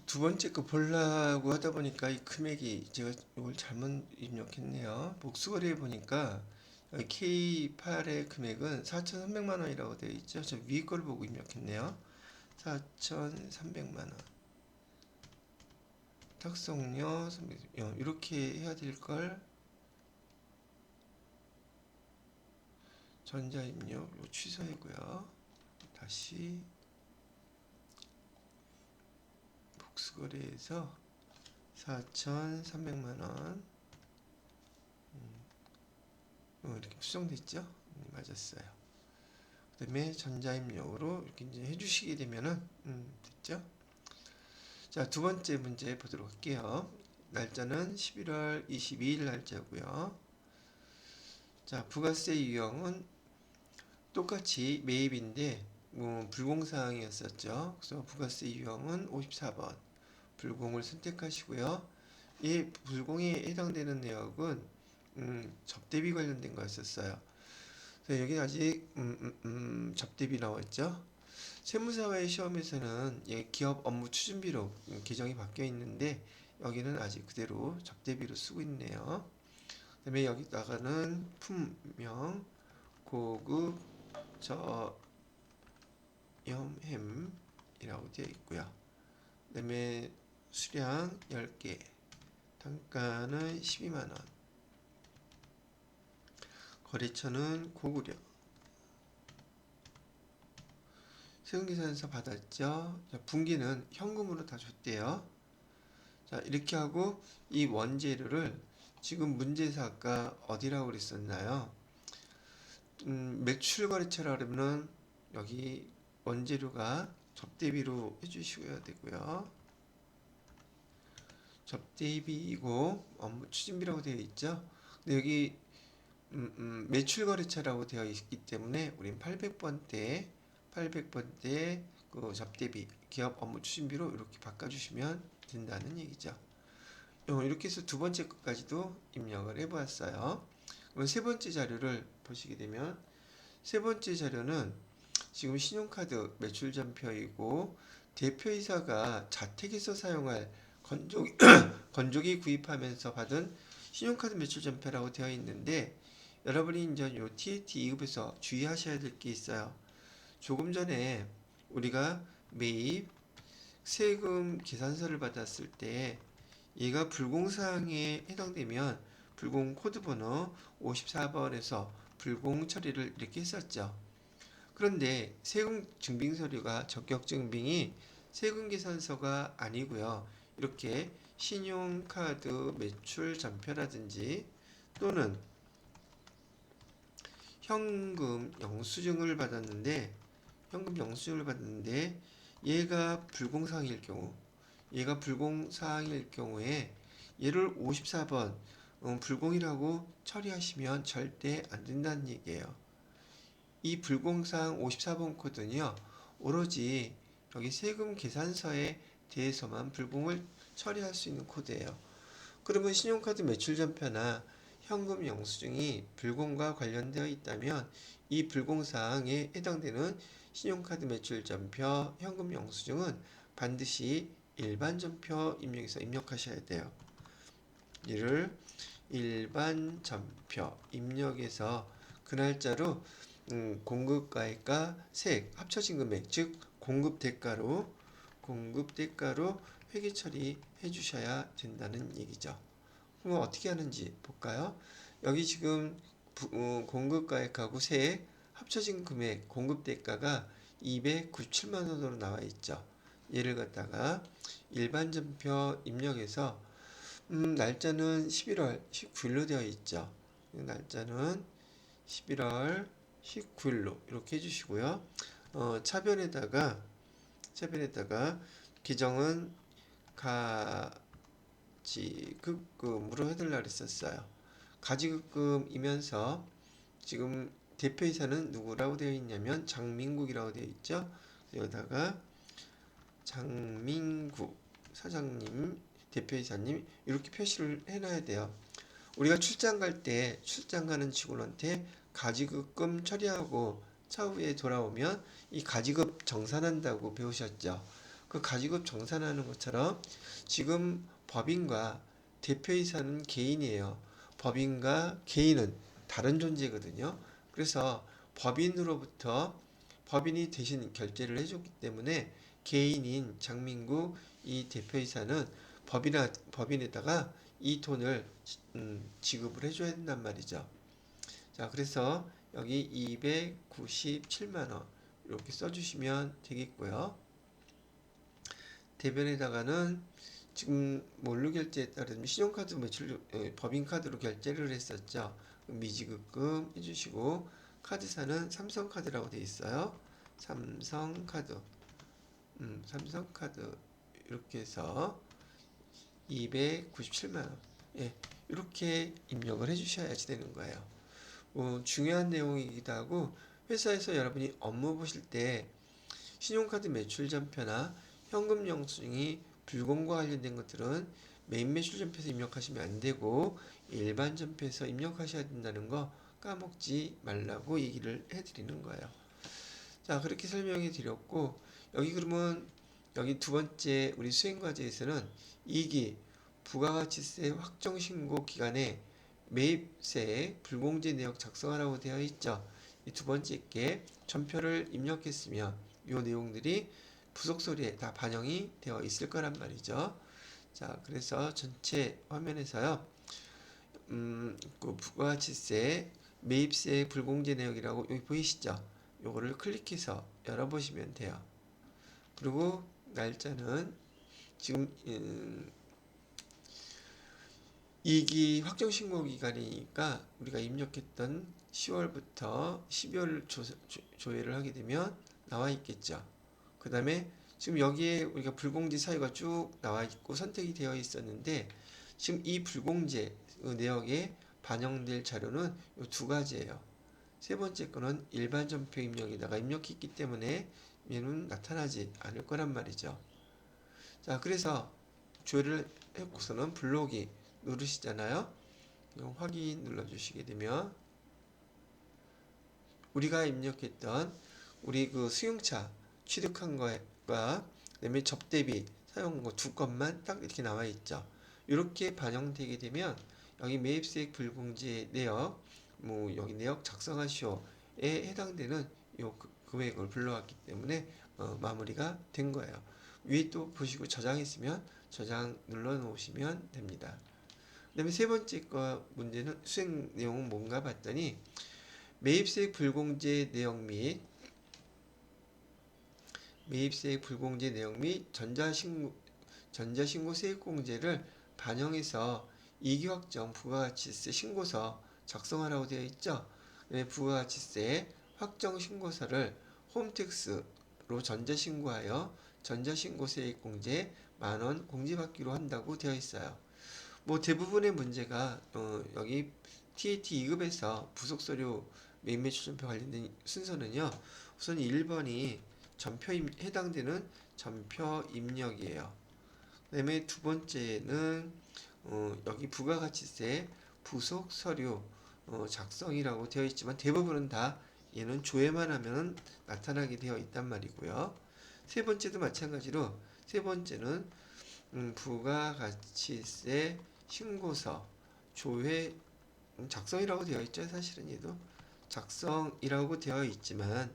두 번째 거 보려고 하다 보니까 이 금액이 제가 이걸 잘못 입력했네요. 복수거래에 보니까 K8의 금액은 4,300만 원이라고 되어 있죠. 저 위에 걸 보고 입력했네요. 4,300만 원. 탁송료 이렇게 해야 될 걸. 전자입력 취소하고요. 다시 복수거래에서 4,300만 원 이렇게 수정됐죠? 맞았어요. 그 다음에 전자입력으로 이렇게 이제 해주시게 되면은 됐죠? 자, 두 번째 문제 보도록 할게요. 날짜는 11월 22일 날짜고요. 자, 부가세 유형은 똑같이 매입인데 불공사항이었었죠. 그래서 부가세 유형은 54번 불공을 선택하시고요. 이 불공에 해당되는 내역은 접대비 관련된 거였었어요. 그래서 여기 아직 접대비 나왔죠. 세무사와의 시험에서는 기업 업무 추진비로 규정이 바뀌어 있는데 여기는 아직 그대로 접대비로 쓰고 있네요. 그 다음에 여기다가는 품명 고급 저염햄이라고 되어 있고요. 그 다음에 수량 10개 단가는 12만원 거래처는 고구려 세금계산서 받았죠. 자, 분기는 현금으로 다 줬대요. 자, 이렇게 하고 이 원재료를 지금 문제에서 아까 어디라고 그랬었나요? 매출 거래처라 그러면은 여기 원재료가 접대비로 해주셔야 되고요. 접대비이고 업무 추진비라고 되어 있죠. 근데 여기 매출 거래처라고 되어 있기 때문에 우린 800번대 그 접대비 기업 업무 추진비로 이렇게 바꿔주시면 된다는 얘기죠. 이렇게 해서 두 번째 것까지도 입력을 해보았어요. 그럼 세 번째 자료를 보시게 되면 세 번째 자료는 지금 신용카드 매출전표이고 대표이사가 자택에서 사용할 건조기 구입하면서 받은 신용카드 매출전표라고 되어 있는데 여러분이 이제 요 TAT 2급에서 주의하셔야 될 게 있어요. 조금 전에 우리가 매입 세금 계산서를 받았을 때 얘가 불공사항에 해당되면 불공 코드번호 54번에서 불공 처리를 이렇게 했었죠. 그런데 세금 증빙 서류가 적격 증빙이 세금 계산서가 아니고요. 이렇게 신용카드 매출 전표라든지 또는 현금 영수증을 받았는데 얘가 불공사항일 경우에 얘를 54번 불공이라고 처리하시면 절대 안 된다는 얘기예요. 이 불공사항 54번 코드는요. 오로지 여기 세금 계산서에 대해서만 불공을 처리할 수 있는 코드예요. 그러면 신용카드 매출전표나 현금 영수증이 불공과 관련되어 있다면 이 불공사항에 해당되는 신용카드 매출 전표, 현금 영수증은 반드시 일반 전표 입력해서 입력하셔야 돼요. 이를 일반 전표 입력해서 그 날짜로 공급가액과 세액 합쳐진 금액, 즉 공급 대가로 회계 처리해 주셔야 된다는 얘기죠. 그럼 어떻게 하는지 볼까요? 여기 지금 공급가액하고 세액 합쳐진 금액 공급 대가가 297만 원으로 나와 있죠. 얘를 갖다가 일반 전표 입력해서 날짜는 11월 19일로 되어 있죠. 날짜는 11월 19일로 이렇게 해주시고요. 차변에다가 계정은 가지급금으로 해달라 그랬었어요. 가지급금이면서 지금 대표이사는 누구라고 되어 있냐면 장민국이라고 되어 있죠. 여기다가 장민국 사장님, 대표이사님 이렇게 표시를 해놔야 돼요. 우리가 출장 갈 때 출장 가는 직원한테 가지급금 처리하고 차후에 돌아오면 이 가지급 정산한다고 배우셨죠. 그 가지급 정산하는 것처럼 지금 법인과 대표이사는 개인이에요. 법인과 개인은 다른 존재거든요. 그래서 법인이 대신 결제를 해줬기 때문에 개인인 장민구 이 대표이사는 법인에다가 이 돈을 지급을 해줘야 된단 말이죠. 자, 그래서 여기 297만 원 이렇게 써주시면 되겠고요. 대변에다가는 지금 뭘로 결제했다면 신용카드 매출 법인카드로 결제를 했었죠. 미지급금 해주시고 카드사는 삼성카드라고 되어 있어요. 삼성카드 이렇게 해서 297만 원 이렇게 입력을 해주셔야지 되는 거예요. 중요한 내용이기도 하고 회사에서 여러분이 업무 보실 때 신용카드 매출 전표나 현금 영수증이 불공과 관련된 것들은 메인 매출 전표에서 입력하시면 안 되고 일반 전표에서 입력하셔야 된다는 거 까먹지 말라고 얘기를 해드리는 거예요. 자, 그렇게 설명해 드렸고 여기 두 번째 우리 수행과제에서는 2기 부가가치세 확정신고 기간에 매입세 불공제 내역 작성하라고 되어 있죠. 이 두 번째 게 전표를 입력했으면 이 내용들이 부속서류에 다 반영이 되어 있을 거란 말이죠. 자, 그래서 전체 화면에서요. 그 부가가치세 매입세 불공제 내역이라고 여기 보이시죠? 요거를 클릭해서 열어보시면 돼요. 그리고 날짜는 지금 2기 확정신고 기간이니까 우리가 입력했던 10월부터 12월 조회를 하게 되면 나와 있겠죠. 그 다음에 지금 여기에 우리가 불공제 사유가 쭉 나와 있고 선택이 되어 있었는데 지금 이 불공제 내역에 반영될 자료는 이 두 가지예요. 세 번째 거는 일반 전표 입력에다가 입력했기 때문에 얘는 나타나지 않을 거란 말이죠. 자, 그래서 조회를 해고서는 불러오기 누르시잖아요. 확인 눌러주시게 되면 우리가 입력했던 우리 그 수용차 취득한 거과 그다음에 접대비 사용 거 두 건만 딱 이렇게 나와 있죠. 이렇게 반영되게 되면 여기 매입세액 불공제 내역 여기 내역 작성하시오에 해당되는 요 금액을 불러왔기 때문에 마무리가 된 거예요. 위에 또 보시고 저장했으면 저장 눌러 놓으시면 됩니다. 그 다음에 세 번째 거 문제는 수행 내용은 뭔가 봤더니 매입세액 불공제 내역 및 전자신고 세액공제를 반영해서 이기확정 부가가치세 신고서 작성하라고 되어 있죠. 부가가치세 확정신고서를 홈택스로 전자신고하여 전자신고세액공제 만원 공제받기로 한다고 되어 있어요. 대부분의 문제가 여기 TAT 2급에서 부속서류 매입매출전표 관련된 순서는요. 우선 1번이 해당되는 전표 입력이에요. 그 다음에 두 번째는 여기 부가가치세 부속 서류 작성이라고 되어 있지만 대부분은 다 얘는 조회만 하면 나타나게 되어 있단 말이고요. 세 번째도 마찬가지로 세 번째는 부가가치세 신고서 조회 작성이라고 되어 있죠. 사실은 얘도 작성이라고 되어 있지만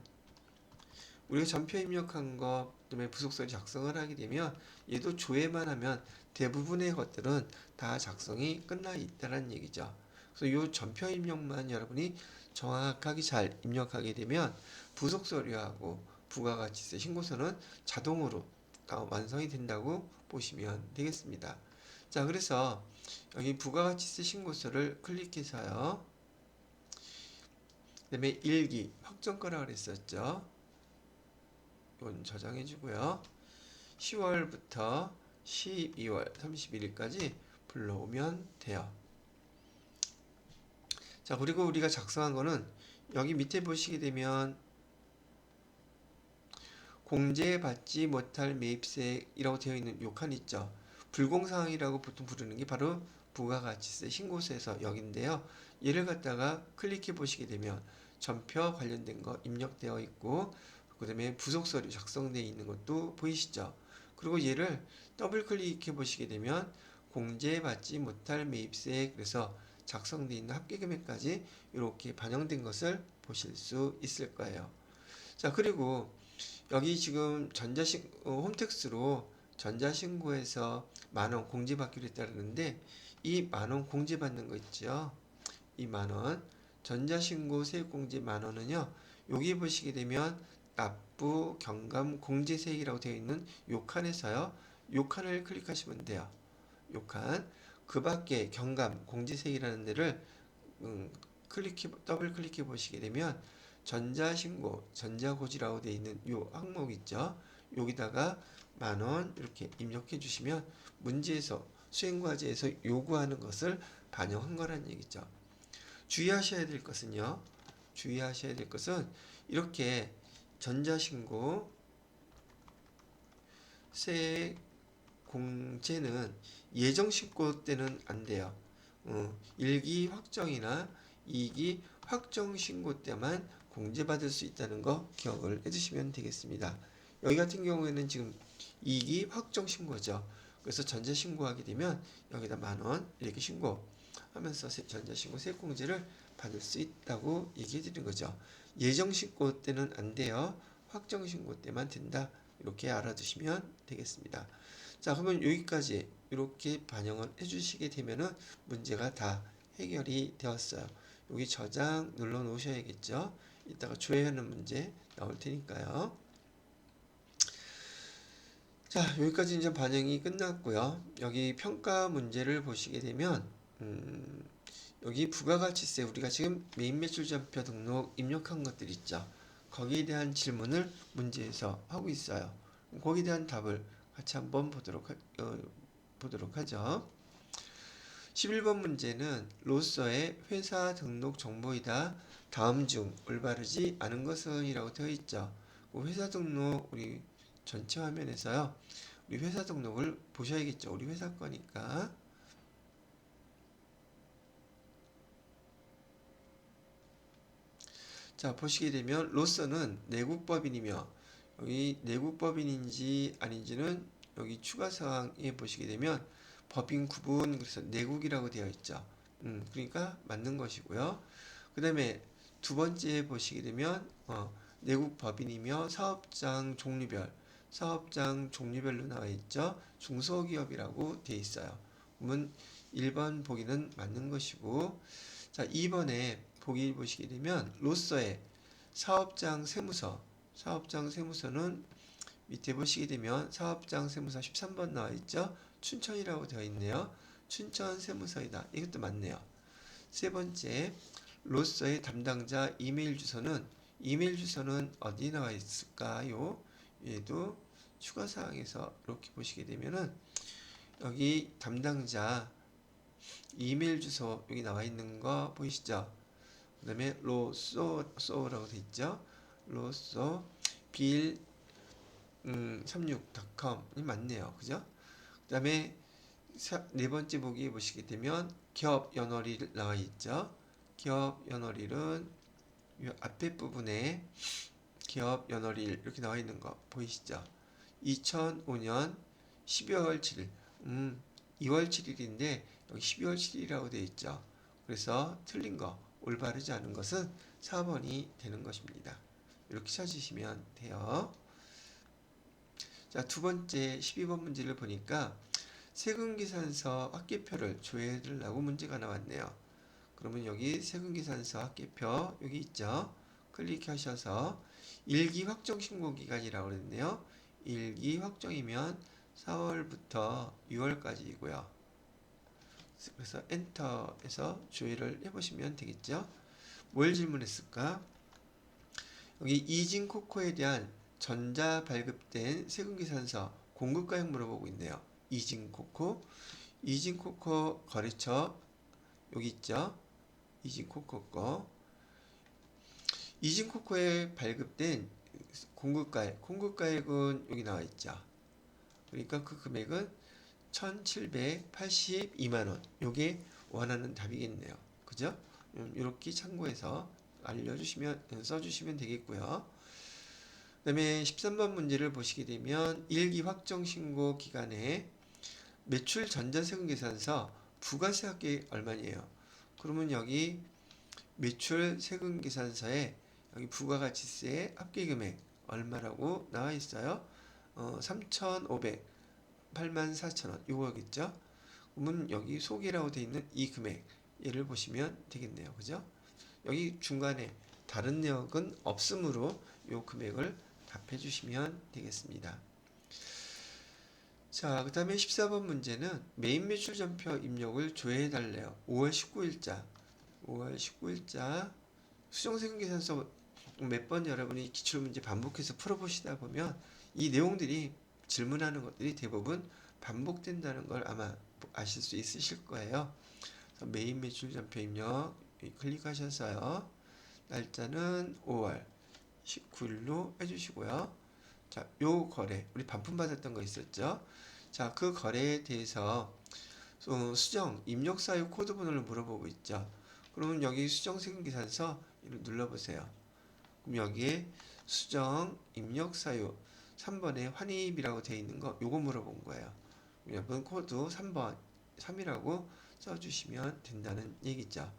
우리가 전표 입력한 것, 그다음에 부속서류 작성을 하게 되면 얘도 조회만 하면 대부분의 것들은 다 작성이 끝나 있다는 얘기죠. 그래서 이 전표 입력만 여러분이 정확하게 잘 입력하게 되면 부속서류하고 부가가치세 신고서는 자동으로 완성이 된다고 보시면 되겠습니다. 자, 그래서 여기 부가가치세 신고서를 클릭해서요. 그다음에 일기 확정거라 그랬었죠. 이건 저장해 주고요. 10월부터 12월 31일까지 불러오면 돼요. 자, 그리고 우리가 작성한 거는 여기 밑에 보시게 되면 공제받지 못할 매입세이라고 되어 있는 요 칸 있죠. 불공사항이라고 보통 부르는 게 바로 부가가치세 신고서에서 여기인데요. 얘를 갖다가 클릭해 보시게 되면 전표 관련된 거 입력되어 있고 그 다음에 부속서류 작성되어 있는 것도 보이시죠. 그리고 얘를 더블 클릭해 보시게 되면 공제받지 못할 매입세 그래서 작성되어 있는 합계금액까지 이렇게 반영된 것을 보실 수 있을 거예요. 자, 그리고 여기 지금 홈택스로 전자신고에서 만원 공제받기로 했다는데 이 만원 공제받는 거 있죠. 이 만원 전자신고 세액공제 만원은요. 여기 보시게 되면 납부 경감 공제세액이라고 되어 있는 요 칸에서요. 요 칸을 클릭하시면 돼요. 요 칸. 그 밖에 경감 공제세액이라는 데를 더블 클릭해 보시게 되면 전자신고 전자고지라고 되어 있는 요 항목 있죠. 여기다가 만원 이렇게 입력해 주시면 문제에서 수행과제에서 요구하는 것을 반영한 거란 얘기죠. 주의하셔야 될 것은요. 주의하셔야 될 것은 이렇게 전자신고 세액 공제는 예정신고 때는 안 돼요. 1기 확정이나 2기 확정신고 때만 공제받을 수 있다는 거 기억을 해주시면 되겠습니다. 여기 같은 경우에는 지금 2기 확정신고죠. 그래서 전자신고하게 되면 여기다 만원 이렇게 신고하면서 전자신고 세액공제를 받을 수 있다고 얘기해 드린 거죠. 예정신고 때는 안 돼요. 확정신고 때만 된다. 이렇게 알아두시면 되겠습니다. 자, 그러면 여기까지 이렇게 반영을 해주시게 되면은 문제가 다 해결이 되었어요. 여기 저장 눌러 놓으셔야겠죠. 이따가 조회하는 문제 나올 테니까요. 자, 여기까지 이제 반영이 끝났고요. 여기 평가 문제를 보시게 되면 여기 부가가치세 우리가 지금 매입매출전표 등록 입력한 것들 있죠. 거기에 대한 질문을 문제에서 하고 있어요. 거기에 대한 답을 같이 한번 보도록 하죠. 11번 문제는 로서의 회사 등록 정보이다. 다음 중 올바르지 않은 것은 이라고 되어 있죠. 회사 등록 우리 전체 화면에서요. 우리 회사 등록을 보셔야겠죠. 우리 회사 거니까. 자, 보시게 되면 로서는 내국법인이며 여기 내국법인인지 아닌지는 여기 추가 사항에 보시게 되면 법인 구분 그래서 내국이라고 되어 있죠. 그러니까 맞는 것이고요. 그 다음에 두 번째 보시게 되면 내국 법인이며 사업장 종류별로 나와 있죠. 중소기업이라고 되어 있어요. 그러면 1번 보기는 맞는 것이고 자 2번에 보기 보시게 되면 로서의 사업장 세무서는 밑에 보시게 되면 사업장 세무서 13번 나와 있죠. 춘천이라고 되어 있네요. 춘천 세무서이다. 이것도 맞네요. 세 번째, 로서의 담당자 이메일 주소는 어디 나와 있을까요? 얘도 추가 사항에서 이렇게 보시게 되면은 여기 담당자 이메일 주소 여기 나와 있는 거 보이시죠? 그 다음에 로쏘라고 되어 있죠. 로쏘 빌 36.com이 맞네요. 그죠? 그 다음에 네 번째 보기 보시게 되면 기업 연월일 나와 있죠. 기업 연월일은 이 앞에 부분에 기업 연월일 이렇게 나와 있는 거 보이시죠? 2005년 12월 7일 2월 7일인데 여기 12월 7일이라고 되어 있죠. 그래서 틀린 거, 올바르지 않은 것은 4번이 되는 것입니다. 이렇게 찾으시면 돼요. 자, 두 번째 12번 문제를 보니까 세금계산서 합계표를 조회해달라고 문제가 나왔네요. 그러면 여기 세금계산서 합계표 여기 있죠. 클릭하셔서 일기 확정 신고 기간이라고 그랬네요. 일기 확정이면 4월부터 6월까지이고요. 그래서 엔터에서 조회를 해보시면 되겠죠. 뭘 질문했을까? 여기 이진코코에 대한 전자 발급된 세금계산서 공급가액 물어보고 있네요. 이진코코 거래처 여기 있죠. 이진코코 거. 이진코코에 발급된 공급가액은 여기 나와 있죠. 그러니까 그 금액은 1782만원. 요게 원하는 답이겠네요. 그죠? 이렇게 참고해서 써주시면 되겠고요. 그 다음에 13번 문제를 보시게 되면 일기 확정 신고 기간에 매출 전자세금 계산서 부가세 합계 얼마예요? 그러면 여기 매출 세금 계산서에 여기 부가가치세 합계 금액 얼마라고 나와 있어요? 3,500 84,000원 요거겠죠? 그러면 여기 소개라고 되어 있는 이 금액 얘를 보시면 되겠네요. 그죠? 여기 중간에 다른 내역은 없으므로 요 금액을 답해 주시면 되겠습니다. 자, 그 다음에 14번 문제는 메인 매출 전표 입력을 조회해 달래요. 5월 19일자 수정세금 계산서 몇 번 여러분이 기출문제 반복해서 풀어보시다 보면 이 내용들이 질문하는 것들이 대부분 반복된다는 걸 아마 아실 수 있으실 거예요. 그래서 메인 매출 전표 입력 클릭하셔서요. 날짜는 5월 19일로 해주시고요. 자, 요 거래 우리 반품받았던 거 있었죠. 자, 그 거래에 대해서 수정 입력 사유 코드 번호를 물어보고 있죠. 그러면 여기 수정 세금 계산서 눌러보세요. 그럼 여기에 수정 입력 사유 3번에 환입이라고 되어 있는 거 요거 물어본 거예요. 여러분 코드 3번 3이라고 써주시면 된다는 얘기죠.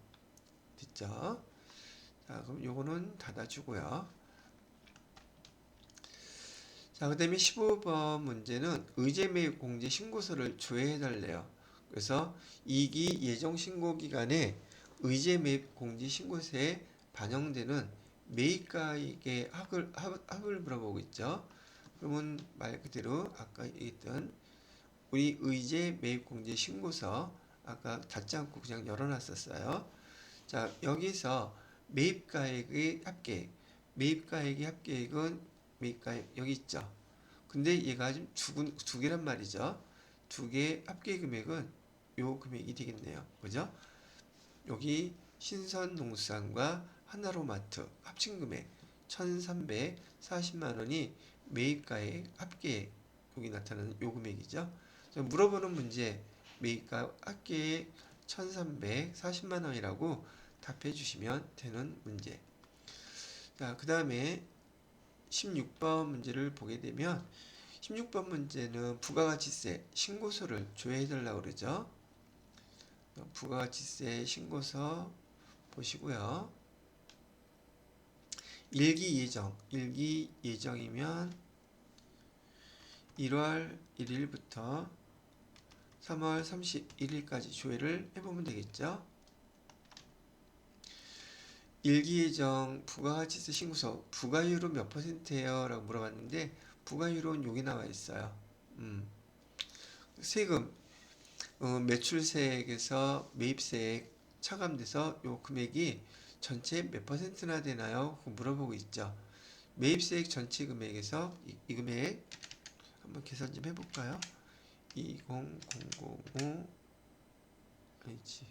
됐죠? 자, 그럼 요거는 닫아주고요. 자, 그 다음에 15번 문제는 의제 매입 공제 신고서를 조회해 달래요. 그래서 2기 예정 신고 기간에 의제 매입 공제 신고서에 반영되는 매입가액의 합을 물어보고 있죠. 그러면 말 그대로 아까 얘기했던 우리 의제 매입 공제 신고서 아까 닫지 않고 그냥 열어놨었어요. 자, 여기서 매입가액의 합계액은 매입가액 여기 있죠. 근데 얘가 지금 두 개란 말이죠. 두 개 합계 금액은 요 금액이 되겠네요. 그죠? 여기 신선농수산과 하나로마트 합친 금액 1,340만 원이 매입가액 합계액 여기 나타나는 요 금액이죠. 물어보는 문제 매입가 합계액 1,340만 원이라고 답해 주시면 되는 문제. 자, 그 다음에 16번 문제를 보게 되면 16번 문제는 부가가치세 신고서를 조회해 달라고 그러죠. 부가가치세 신고서 보시고요. 일기 예정이면 1월 1일부터 3월 31일까지 조회를 해보면 되겠죠. 일기예정 부가가치세 신고서 부가율은 몇 %예요? 라고 물어봤는데 부가율은 여기 나와 있어요. 세금 매출세액에서 매입세액 차감돼서 요 금액이 전체 몇 %나 되나요? 물어보고 있죠. 매입세액 전체 금액에서 이 금액 한번 계산 좀 해볼까요? 20005 아니지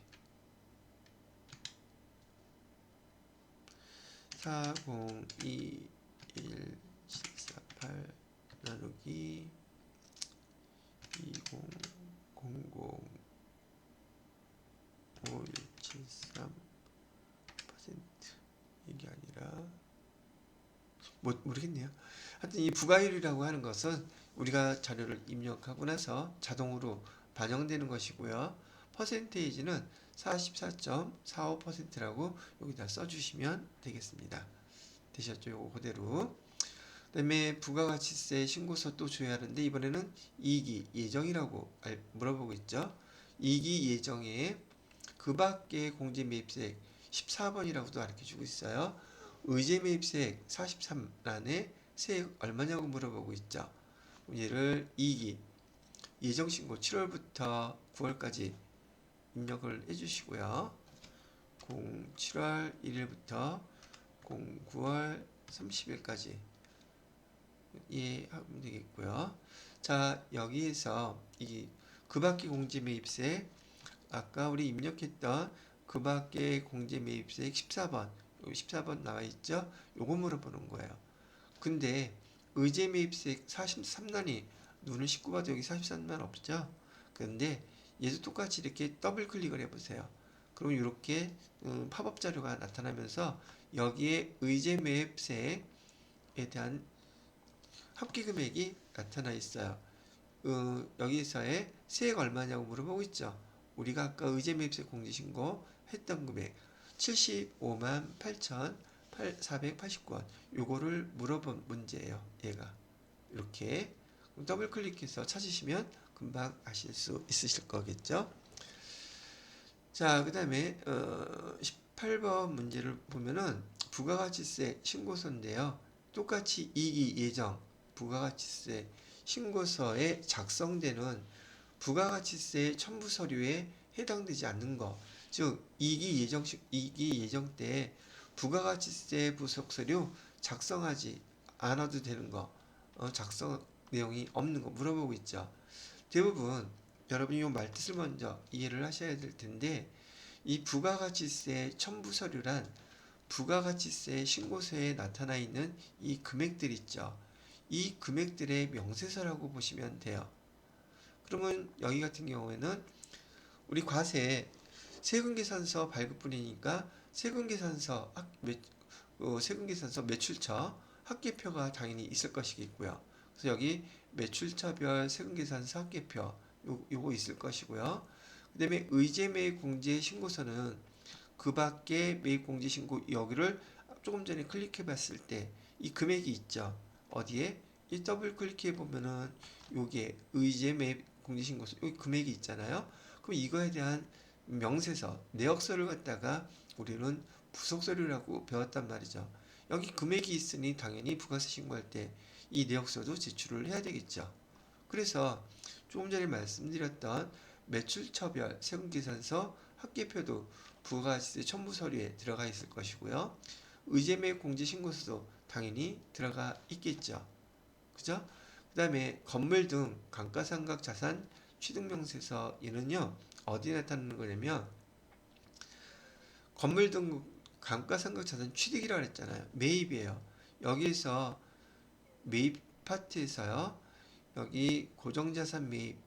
402148 나누기 2000 모르겠네요. 하여튼 이 부가율이라고 하는 것은 우리가 자료를 입력하고 나서 자동으로 반영되는 것이고요. 퍼센테이지는 44.45%라고 여기다 써주시면 되겠습니다. 되셨죠? 요거 그대로. 그다음에 부가가치세 신고서 또 줘야 하는데 이번에는 이익이 예정이라고 물어보고 있죠. 이익이 예정에 그 밖에 공제매입세액 14번이라고도 가르쳐주고 있어요. 의제매입세액 43란에 세액 얼마냐고 물어보고 있죠. 얘를 이익이 예정신고 7월부터 9월까지 입력을 해주시고요. 7월 1일부터 9월 30일까지 하면 되겠고요. 자, 여기에서 그 밖의 공제매입세 아까 우리 입력했던 그 밖의 공제매입세액 14번 14번 나와 있죠? 요거 물어보는 거예요. 근데 의제매입세액 43난이 눈을 씻고 봐도 여기 43난 없죠? 근데 얘도 똑같이 이렇게 더블 클릭을 해보세요. 그럼 이렇게 팝업 자료가 나타나면서 여기에 의제매입세액에 대한 합계금액이 나타나 있어요. 여기서의 세액 얼마냐고 물어보고 있죠. 우리가 아까 의제매입세 공제신고 했던 금액 75만 8,489원 요거를 물어본 문제예요. 얘가 이렇게 더블 클릭해서 찾으시면 금방 아실 수 있으실 거겠죠. 자, 그 다음에 18번 문제를 보면은 부가가치세 신고서인데요. 똑같이 이익이 예정 부가가치세 신고서에 작성되는 부가가치세 첨부 서류에 해당되지 않는 것, 즉 이익이 예정 때 부가가치세 부속 서류 작성하지 않아도 되는 거, 작성 내용이 없는 거 물어보고 있죠. 대부분 여러분이 이 말뜻을 먼저 이해를 하셔야 될 텐데 이 부가가치세 첨부 서류란 부가가치세 신고서에 나타나 있는 이 금액들 있죠. 이 금액들의 명세서라고 보시면 돼요. 그러면 여기 같은 경우에는 우리 과세 세금계산서 발급분이니까 세금계산서 매출처 합계표가 당연히 있을 것이겠고요. 그래서 여기 매출처별 세금계산서 합계표 요거 있을 것이고요. 그 다음에 의제매입 공제 신고서는 그 밖에 매입 공제 신고 여기를 조금 전에 클릭해 봤을 때 이 금액이 있죠. 어디에? 이 더블 클릭해 보면은 요게 의제 매입 공제 신고서 여기 금액이 있잖아요. 그럼 이거에 대한 명세서, 내역서를 갖다가 우리는 부속서류라고 배웠단 말이죠. 여기 금액이 있으니 당연히 부가세 신고할 때 이 내역서도 제출을 해야 되겠죠. 그래서 조금 전에 말씀드렸던 매출처별 세금계산서 합계표도 부가가치세 첨부 서류에 들어가 있을 것이고요. 의제매입 공제 신고서도 당연히 들어가 있겠죠. 그죠? 그 다음에 건물 등 감가상각 자산 취득명세서 얘는요 어디에 나타나는 거냐면 건물 등 감가상각 자산 취득이라고 했잖아요. 매입이에요. 여기에서 매입 파트에서요 여기 고정자산 매입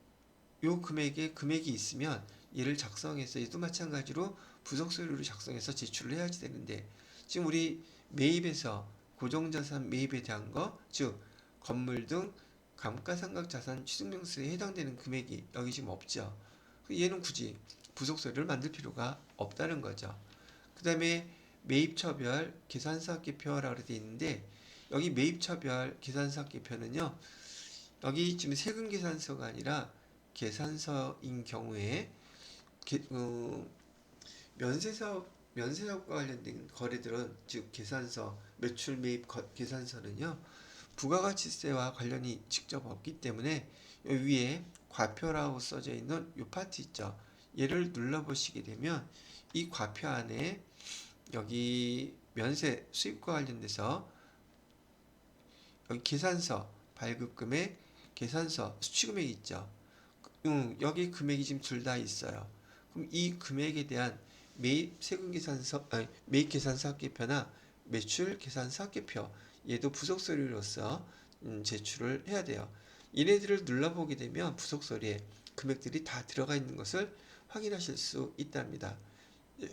요 금액이 있으면 얘를 작성해서 얘도 마찬가지로 부속서류를 작성해서 제출을 해야지 되는데 지금 우리 매입에서 고정자산 매입에 대한 거, 즉 건물 등 감가상각자산 취득명세에 해당되는 금액이 여기 지금 없죠. 얘는 굳이 부속서류를 만들 필요가 없다는 거죠. 그 다음에 매입처별 계산서합계표라고 되어 있는데 여기 매입처별 계산서합계표는요 여기 지금 세금계산서가 아니라 계산서인 경우에 면세사업과 관련된 거래들은 즉 계산서, 매출 매입 계산서는요 부가가치세와 관련이 직접 없기 때문에 여기 위에 과표라고 써져 있는 이 파트 있죠. 얘를 눌러보시게 되면 이 과표 안에 여기 면세 수입과 관련돼서 여기 계산서 발급금액, 계산서 수취금액이 있죠. 여기 금액이 지금 둘 다 있어요. 그럼 이 금액에 대한 매입 세금계산서, 매입 계산서 합계표나 매출 계산서 합계표 얘도 부속서류로서 제출을 해야 돼요. 얘네들을 눌러보게 되면 부속서류에 금액들이 다 들어가 있는 것을 확인하실 수 있답니다.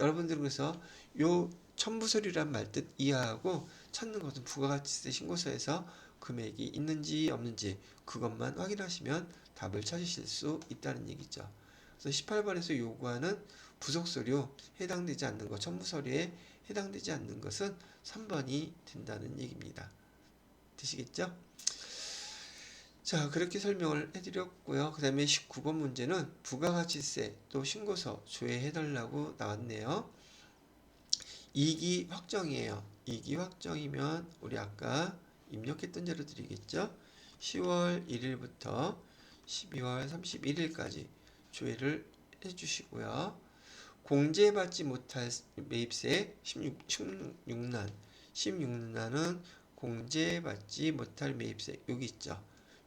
여러분들은 그래서 요 첨부서류란 말 뜻 이해하고 찾는 것은 부가가치세 신고서에서 금액이 있는지 없는지 그것만 확인하시면 답을 찾으실 수 있다는 얘기죠. 그래서 18번에서 요구하는 부속서류 해당되지 않는 것, 첨부서류에 해당되지 않는 것은 3번이 된다는 얘기입니다. 되시겠죠? 자, 그렇게 설명을 해드렸고요. 그 다음에 19번 문제는 부가가치세 또 신고서 조회해달라고 나왔네요. 이익이 확정이에요. 이익이 확정이면 우리 아까 입력했던 대로 드리겠죠. 10월 1일부터 12월 31일까지 조회를 해주시고요. 공제받지 못할 매입세 16난 16난은 공제받지 못할 매입세 여기 있죠.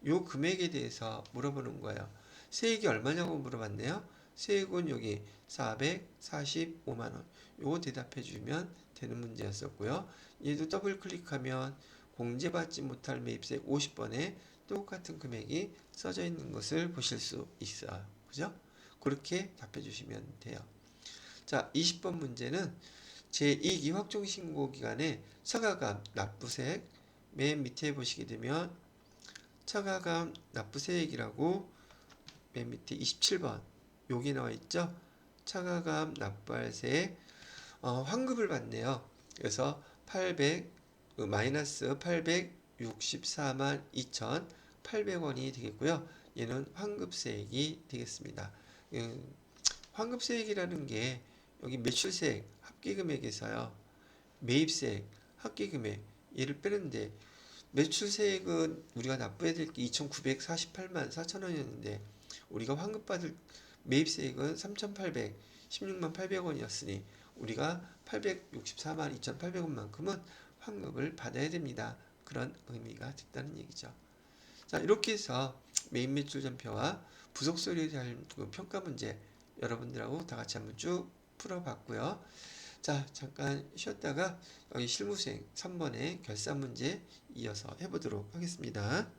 요 금액에 대해서 물어보는 거예요. 세액이 얼마냐고 물어봤네요. 세액은 여기 445만원. 요거 대답해 주면 되는 문제였었고요. 얘도 더블 클릭하면 공제받지 못할 매입세 50번에 똑같은 금액이 써져 있는 것을 보실 수 있어요. 그죠? 그렇게 답해 주시면 돼요. 자, 20번 문제는 제2기 확정신고 기간에 처가감 납부세액 맨 밑에 보시게 되면 처가감 납부세액이라고 맨 밑에 27번 여기 나와 있죠. 처가감 납부할 세액 환급을 받네요. 그래서 800 마이너스 864만 2,800원이 되겠고요. 얘는 환급세액이 되겠습니다. 환급세액이라는 게 여기 매출세액 합계금액에서요. 매입세액 합계금액 얘를 빼는데 매출세액은 우리가 납부해야 될 게 2,948만 4천원이었는데 우리가 환급받을 매입세액은 3,816만 800원이었으니 우리가 864만 2,800원만큼은 환급을 받아야 됩니다. 그런 의미가 됐다는 얘기죠. 자, 이렇게 해서 매입매출전표와 부속서류에 대한 평가 문제 여러분들하고 다 같이 한번 쭉 풀어봤고요. 자, 잠깐 쉬었다가 여기 실무수행 3번의 결산 문제 이어서 해보도록 하겠습니다.